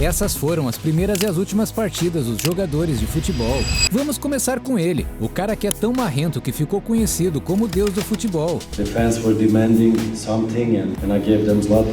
Essas foram as primeiras e as últimas partidas dos jogadores de futebol. Vamos começar com ele, o cara que é tão marrento que ficou conhecido como o Deus do futebol. The fans were demanding something and I gave them Zlatan.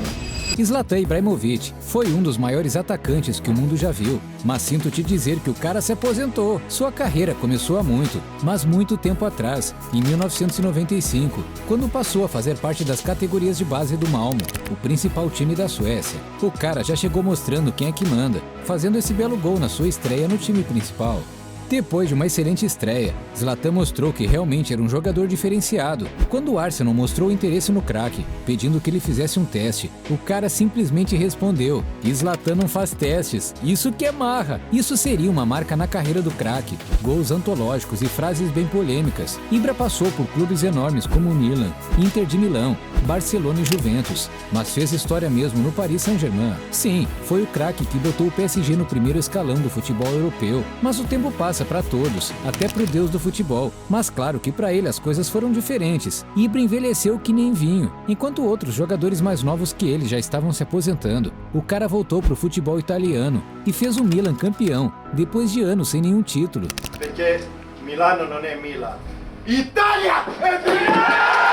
Zlatan Ibrahimovic foi um dos maiores atacantes que o mundo já viu, mas sinto te dizer que o cara se aposentou. Sua carreira começou há muito, mas muito tempo atrás, em 1995, quando passou a fazer parte das categorias de base do Malmö, o principal time da Suécia. O cara já chegou mostrando quem é que manda, fazendo esse belo gol na sua estreia no time principal. Depois de uma excelente estreia, Zlatan mostrou que realmente era um jogador diferenciado. Quando o Arsenal mostrou interesse no craque, pedindo que ele fizesse um teste, o cara simplesmente respondeu: Zlatan não faz testes, isso que é marra. Isso seria uma marca na carreira do craque. Gols antológicos e frases bem polêmicas. Ibra passou por clubes enormes como o Milan, Inter de Milão, Barcelona e Juventus, mas fez história mesmo no Paris Saint-Germain. Sim, foi o craque que botou o PSG no primeiro escalão do futebol europeu, mas o tempo passa para todos, até pro Deus do futebol. Mas claro que para ele as coisas foram diferentes. Ibra envelheceu que nem vinho, enquanto outros jogadores mais novos que ele já estavam se aposentando. O cara voltou pro futebol italiano e fez o Milan campeão, depois de anos sem nenhum título. Porque Milano não é Milan. Itália é Milan!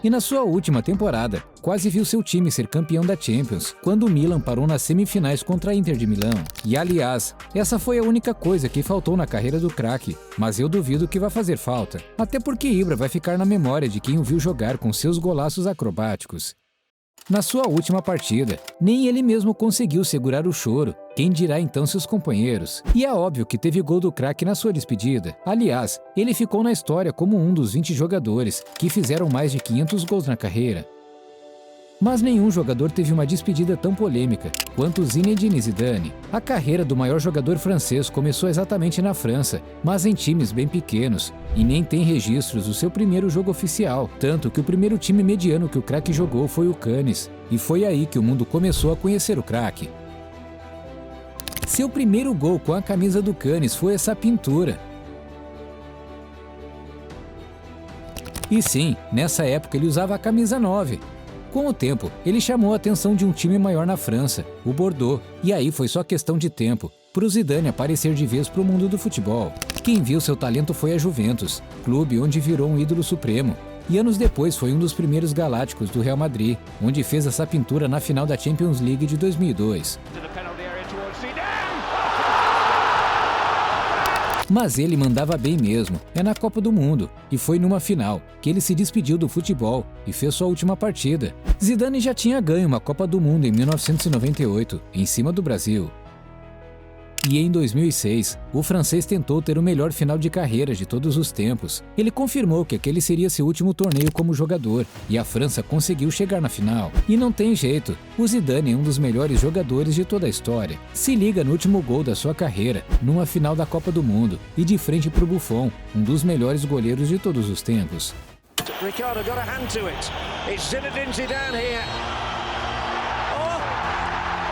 E na sua última temporada, quase viu seu time ser campeão da Champions, quando o Milan parou nas semifinais contra a Inter de Milão. E aliás, essa foi a única coisa que faltou na carreira do craque, mas eu duvido que vai fazer falta, até porque Ibra vai ficar na memória de quem o viu jogar com seus golaços acrobáticos. Na sua última partida, nem ele mesmo conseguiu segurar o choro, quem dirá então seus companheiros. E é óbvio que teve gol do craque na sua despedida. Aliás, ele ficou na história como um dos 20 jogadores que fizeram mais de 500 gols na carreira. Mas nenhum jogador teve uma despedida tão polêmica quanto Zinedine Zidane. A carreira do maior jogador francês começou exatamente na França, mas em times bem pequenos, e nem tem registros do seu primeiro jogo oficial, tanto que o primeiro time mediano que o craque jogou foi o Cannes, e foi aí que o mundo começou a conhecer o craque. Seu primeiro gol com a camisa do Cannes foi essa pintura. E sim, nessa época ele usava a camisa 9. Com o tempo, ele chamou a atenção de um time maior na França, o Bordeaux, e aí foi só questão de tempo para o Zidane aparecer de vez para o mundo do futebol. Quem viu seu talento foi a Juventus, clube onde virou um ídolo supremo. E anos depois foi um dos primeiros galácticos do Real Madrid, onde fez essa pintura na final da Champions League de 2002. Mas ele mandava bem mesmo, é na Copa do Mundo, e foi numa final que ele se despediu do futebol e fez sua última partida. Zidane já tinha ganho uma Copa do Mundo em 1998, em cima do Brasil. E em 2006, o francês tentou ter o melhor final de carreira de todos os tempos. Ele confirmou que aquele seria seu último torneio como jogador, e a França conseguiu chegar na final. E não tem jeito, o Zidane é um dos melhores jogadores de toda a história. Se liga no último gol da sua carreira, numa final da Copa do Mundo, e de frente para o Buffon, um dos melhores goleiros de todos os tempos. Ricardo got a hand to it. It's Zinedine Zidane here. Oh,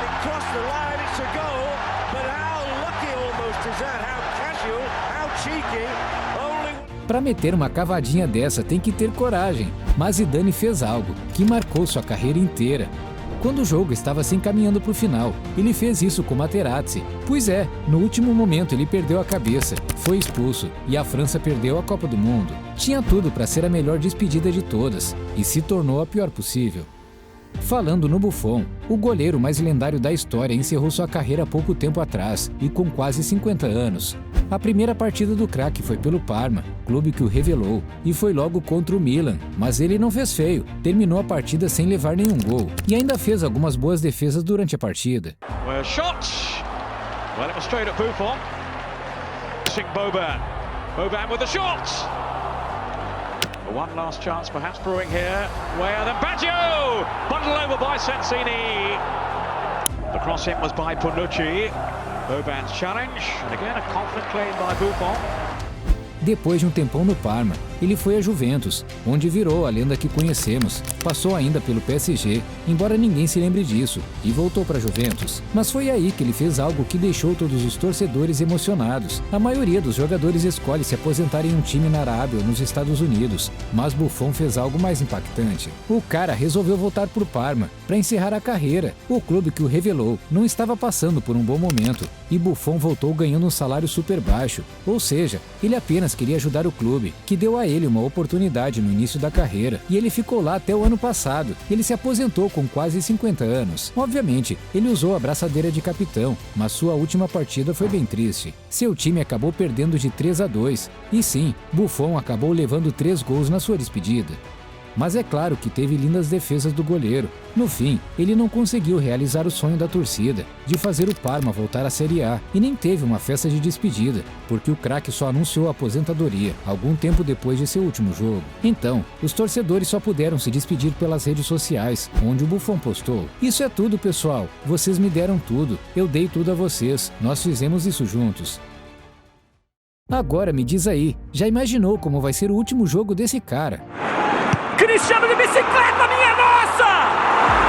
it crossed the line, it's a goal, but how lucky almost is that? How casual, how cheeky. Para meter uma cavadinha dessa tem que ter coragem, mas Zidane fez algo que marcou sua carreira inteira. Quando o jogo estava se encaminhando para o final, ele fez isso com Materazzi. Pois é, no último momento ele perdeu a cabeça, foi expulso e a França perdeu a Copa do Mundo. Tinha tudo para ser a melhor despedida de todas e se tornou a pior possível. Falando no Buffon, o goleiro mais lendário da história encerrou sua carreira há pouco tempo atrás e com quase 50 anos. A primeira partida do craque foi pelo Parma, clube que o revelou, e foi logo contra o Milan, mas ele não fez feio, terminou a partida sem levar nenhum gol e ainda fez algumas boas defesas durante a partida. One last chance perhaps brewing here. Where the Baggio! Bundled over by Sensini. The cross in was by Bonucci. Boban's challenge. And again a confident claim by Buffon. Depois de um tempão no Parma, ele foi a Juventus, onde virou a lenda que conhecemos. Passou ainda pelo PSG, embora ninguém se lembre disso, e voltou para a Juventus. Mas foi aí que ele fez algo que deixou todos os torcedores emocionados. A maioria dos jogadores escolhe se aposentar em um time na Arábia ou nos Estados Unidos, mas Buffon fez algo mais impactante. O cara resolveu voltar para o Parma para encerrar a carreira. O clube que o revelou não estava passando por um bom momento, e Buffon voltou ganhando um salário super baixo, ou seja, ele apenas queria ajudar o clube, que deu a ele uma oportunidade no início da carreira, e ele ficou lá até o ano passado. Ele se aposentou com quase 50 anos. Obviamente, ele usou a braçadeira de capitão, mas sua última partida foi bem triste. Seu time acabou perdendo de 3-2, e sim, Buffon acabou levando 3 gols na sua despedida. Mas é claro que teve lindas defesas do goleiro. No fim, ele não conseguiu realizar o sonho da torcida, de fazer o Parma voltar à Série A, e nem teve uma festa de despedida, porque o craque só anunciou a aposentadoria, algum tempo depois de seu último jogo. Então, os torcedores só puderam se despedir pelas redes sociais, onde o Buffon postou: "Isso é tudo, pessoal, vocês me deram tudo, eu dei tudo a vocês, nós fizemos isso juntos." Agora me diz aí, já imaginou como vai ser o último jogo desse cara? Cristiano de bicicleta, minha nossa!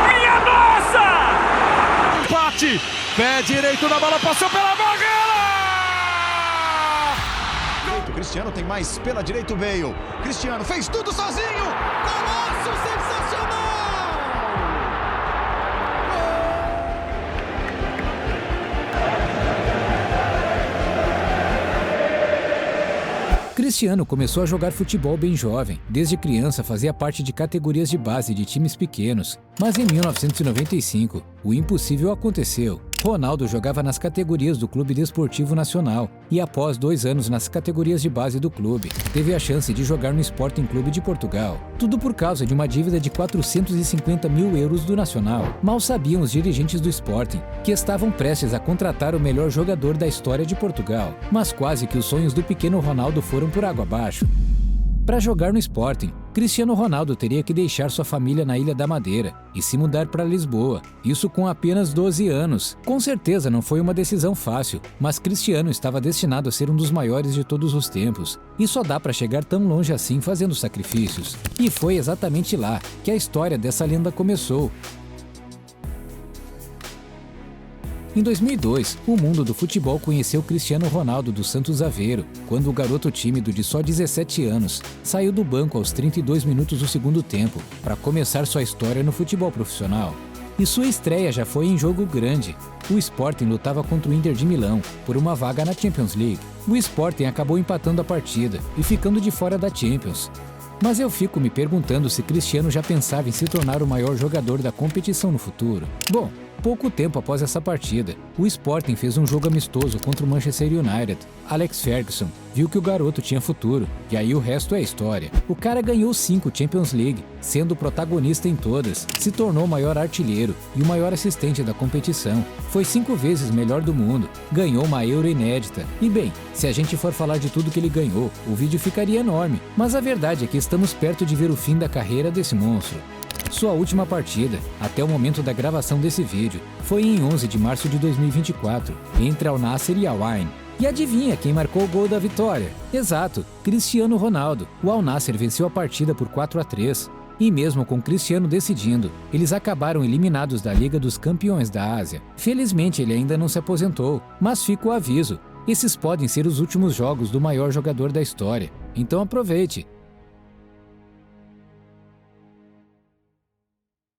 Minha nossa! Empate! Pé direito na bola, passou pela barreira! Cristiano tem mais pela direita o Bale. Cristiano fez tudo sozinho! Golaço sensacional! Cristiano começou a jogar futebol bem jovem. Desde criança fazia parte de categorias de base de times pequenos. Mas em 1995, o impossível aconteceu. Ronaldo jogava nas categorias do Clube Desportivo Nacional e, após 2 anos nas categorias de base do clube, teve a chance de jogar no Sporting Clube de Portugal. Tudo por causa de uma dívida de 450 mil euros do Nacional. Mal sabiam os dirigentes do Sporting que estavam prestes a contratar o melhor jogador da história de Portugal. Mas quase que os sonhos do pequeno Ronaldo foram por água abaixo. Para jogar no Sporting, Cristiano Ronaldo teria que deixar sua família na Ilha da Madeira e se mudar para Lisboa, isso com apenas 12 anos. Com certeza não foi uma decisão fácil, mas Cristiano estava destinado a ser um dos maiores de todos os tempos, e só dá para chegar tão longe assim fazendo sacrifícios. E foi exatamente lá que a história dessa lenda começou. Em 2002, o mundo do futebol conheceu Cristiano Ronaldo dos Santos Aveiro, quando o garoto tímido de só 17 anos saiu do banco aos 32 minutos do segundo tempo para começar sua história no futebol profissional. E sua estreia já foi em jogo grande. O Sporting lutava contra o Inter de Milão por uma vaga na Champions League. O Sporting acabou empatando a partida e ficando de fora da Champions. Mas eu fico me perguntando se Cristiano já pensava em se tornar o maior jogador da competição no futuro. Bom, pouco tempo após essa partida, o Sporting fez um jogo amistoso contra o Manchester United. Alex Ferguson viu que o garoto tinha futuro, e aí o resto é história. O cara ganhou 5 Champions League, sendo protagonista em todas, se tornou o maior artilheiro e o maior assistente da competição, foi 5 vezes melhor do mundo, ganhou uma Euro inédita. E bem, se a gente for falar de tudo que ele ganhou, o vídeo ficaria enorme, mas a verdade é que estamos perto de ver o fim da carreira desse monstro. Sua última partida, até o momento da gravação desse vídeo, foi em 11 de março de 2024, entre Al Nassr e Al Ain. E adivinha quem marcou o gol da vitória? Exato, Cristiano Ronaldo. O Al Nassr venceu a partida por 4-3. E mesmo com Cristiano decidindo, eles acabaram eliminados da Liga dos Campeões da Ásia. Felizmente ele ainda não se aposentou, mas fica o aviso. Esses podem ser os últimos jogos do maior jogador da história. Então aproveite,